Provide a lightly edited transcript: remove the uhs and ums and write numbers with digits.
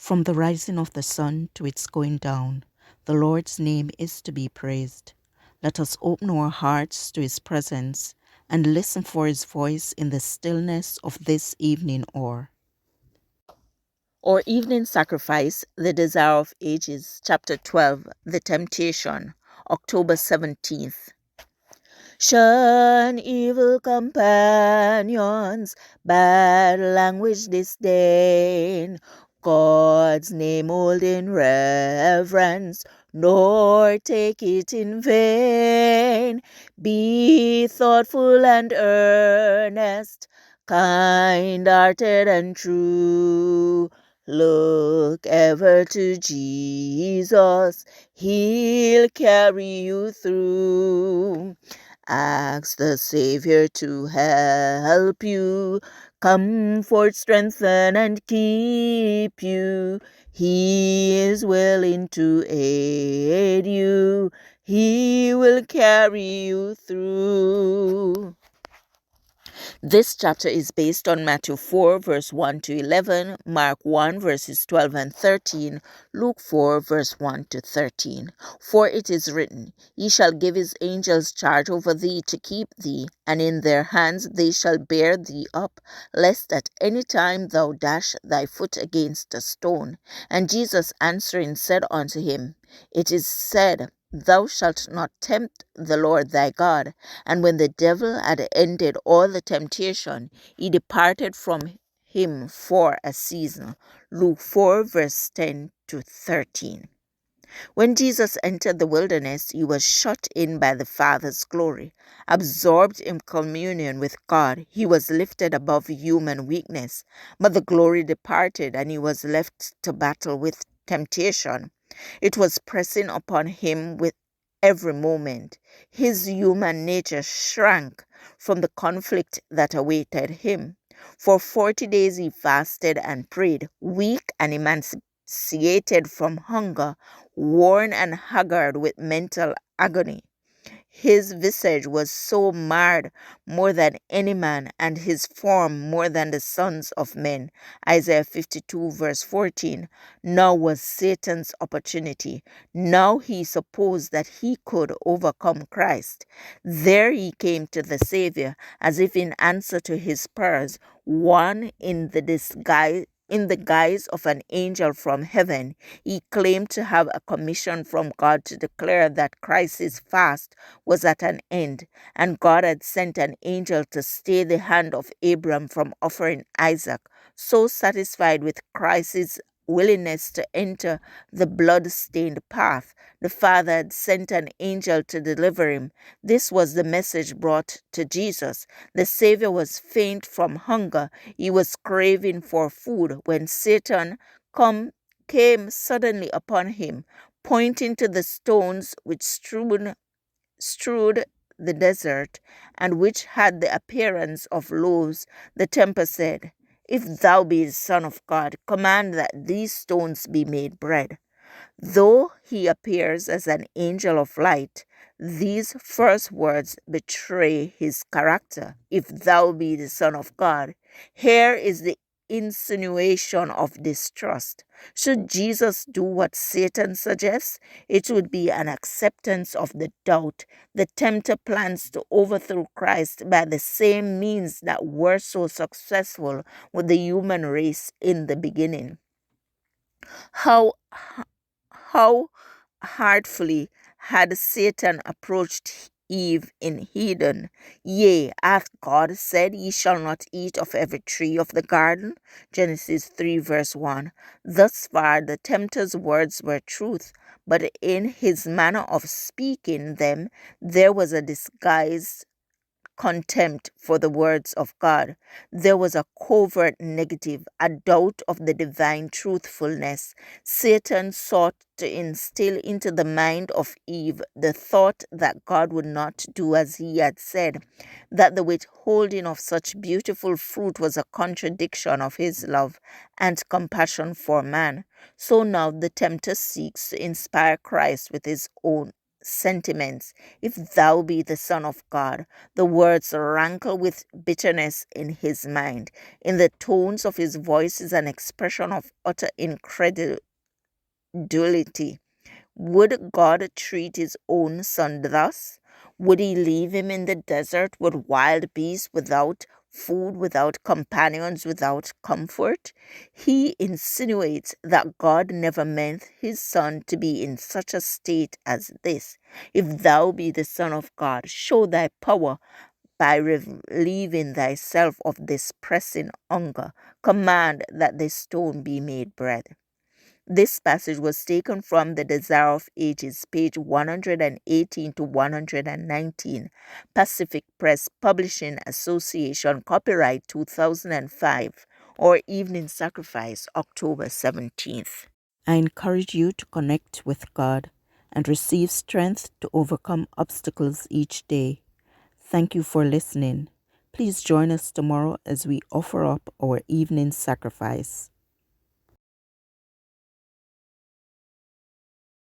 From the rising of the sun to its going down, the Lord's name is to be praised. Let us open our hearts to his presence and listen for his voice in the stillness of this evening hour. Our evening sacrifice, the desire of ages, chapter 12, the temptation, October 17th. Shun evil companions, bad language disdain, God's name hold in reverence, nor take it in vain. Be thoughtful and earnest, kind-hearted and true. Look ever to Jesus, he'll carry you through. Ask the Savior to help you, comfort, strengthen, and keep you. He is willing to aid you. He will carry you through. This chapter is based on Matthew 4, verse 1 to 11, Mark 1, verses 12 and 13, Luke 4, verse 1 to 13. For it is written, He shall give his angels charge over thee to keep thee, and in their hands they shall bear thee up, lest at any time thou dash thy foot against a stone. And Jesus answering said unto him, It is said, Thou shalt not tempt the Lord thy God. And when the devil had ended all the temptation, he departed from him for a season. Luke 4, verse 10 to 13. When Jesus entered the wilderness, he was shut in by the Father's glory. Absorbed in communion with God, he was lifted above human weakness. But the glory departed, and he was left to battle with temptation. It was pressing upon him with every moment. His human nature shrank from the conflict that awaited him. For 40 days he fasted and prayed, weak and emaciated from hunger, worn and haggard with mental agony. His visage was so marred more than any man, and his form more than the sons of men. Isaiah 52 verse 14. Now was Satan's opportunity. Now he supposed that he could overcome Christ. There he came to the Savior, as if in answer to his prayers, one in the guise of an angel from heaven. He claimed to have a commission from God to declare that Christ's fast was at an end, and God had sent an angel to stay the hand of Abram from offering Isaac. So satisfied with Christ's willingness to enter the blood-stained path, the Father had sent an angel to deliver him. This was the message brought to Jesus. The Savior was faint from hunger. He was craving for food when Satan came suddenly upon him, pointing to the stones which strewed the desert, and which had the appearance of loaves. The tempter said, If thou be the Son of God, command that these stones be made bread. Though he appears as an angel of light, these first words betray his character. If thou be the Son of God. Here is the insinuation of distrust. Should Jesus do what Satan suggests, it would be an acceptance of the doubt. The tempter plans to overthrow Christ by the same means that were so successful with the human race in the beginning. How heartfully had Satan approached Eve in Eden. Yea, hath God said, Ye shall not eat of every tree of the garden? Genesis 3 verse 1. Thus far the tempter's words were truth, but in his manner of speaking them there was a disguised contempt for the words of God. There was a covert negative, a doubt of the divine truthfulness. Satan sought to instill into the mind of Eve the thought that God would not do as he had said, that the withholding of such beautiful fruit was a contradiction of his love and compassion for man. So now the tempter seeks to inspire Christ with his own sentiments. If thou be the Son of God, the words rankle with bitterness in his mind. In the tones of his voice is an expression of utter incredulity. Would God treat his own son thus? Would he leave him in the desert with wild beasts, without food, without companions, without comfort? He insinuates that God never meant his son to be in such a state as this. If thou be the Son of God, show thy power by relieving thyself of this pressing hunger. Command that this stone be made bread. This passage was taken from The Desire of Ages, page 118 to 119, Pacific Press Publishing Association, copyright 2005, or Evening Sacrifice, October 17th. I encourage you to connect with God and receive strength to overcome obstacles each day. Thank you for listening. Please join us tomorrow as we offer up our evening sacrifice.